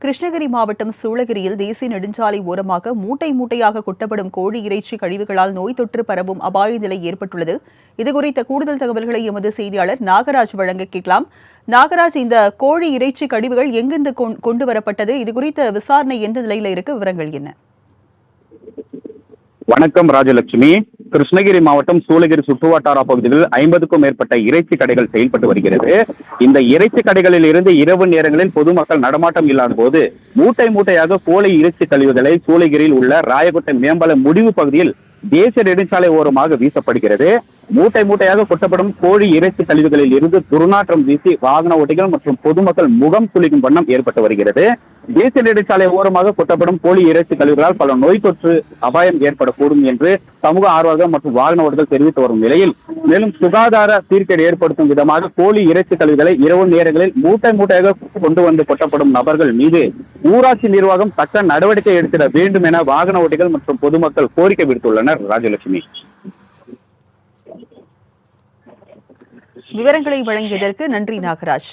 கிருஷ்ணகிரி மாவட்டம் சூளகிரியில் தேசிய நெடுஞ்சாலை ஓரமாக மூட்டை மூட்டையாக கொட்டப்படும் கோழி இறைச்சி கழிவுகளால் நோய் தொற்று பரவும் அபாய நிலை ஏற்பட்டுள்ளது. இதுகுறித்த கூடுதல் தகவல்களை எமது செய்தியாளர் நாகராஜ் வழங்க கேட்கலாம். நாகராஜ், இந்த கோழி இறைச்சி கழிவுகள் எங்கிருந்து கொண்டு வரப்பட்டது? இதுகுறித்த விசாரணை எந்த நிலையில இருக்கு? விவரங்கள் என்ன? வணக்கம் ராஜலட்சுமி. கிருஷ்ணகிரி மாவட்டம் சூளகிரி சுற்றுவட்டார பகுதிகளில் 50க்கும் மேற்பட்ட இறைச்சி கடைகள் செயல்பட்டு வருகிறது. இந்த இறைச்சி கடைகளில் இருந்து இரவு நேரங்களில் பொதுமக்கள் நடமாட்டம் இல்லாத போது மூட்டை மூட்டையாக கோழி இறைச்சி கழிவுகளை சூளகிரியில் உள்ள ராயக்கோட்டை மேம்பால முடிவு பகுதியில் தேசிய நெடுஞ்சாலை ஓரமாக வீசப்படுகிறது. மூட்டை மூட்டையாக கொட்டப்படும் கோழி இறைச்சி கழிவுகளில் இருந்து துர்நாற்றம் வீசி வாகன ஓட்டிகள் மற்றும் பொதுமக்கள் முகம் சுளிக்கும் வண்ணம் ஏற்பட்டு வருகிறது. தேசிய நெடுஞ்சாலை ஓரமாக கொட்டப்படும் கோழி இறைச்சி கழிவுகளால் பல நோய் தொற்று அபாயம் ஏற்படக்கூடும் என்று சமூக ஆர்வலர்கள் மற்றும் வாகன ஓட்டிகள் தெரிவித்து வரும் நிலையில், மேலும் சுகாதார சீர்கேடு ஏற்படுத்தும் விதமாக கோழி இறைச்சி கழிவுகளை இரவு நேரங்களில் மூட்டை மூட்டையாக கொண்டு வந்து கொட்டப்படும் நபர்கள் மீது ஊராட்சி நிர்வாகம் தக்க நடவடிக்கை எடுத்திட வேண்டும் என வாகன ஓட்டிகள் மற்றும் பொதுமக்கள் கோரிக்கை விடுத்துள்ளனர். ராஜலட்சுமி, விவரங்களை வழங்கியதற்கு நன்றி நாகராஜ்.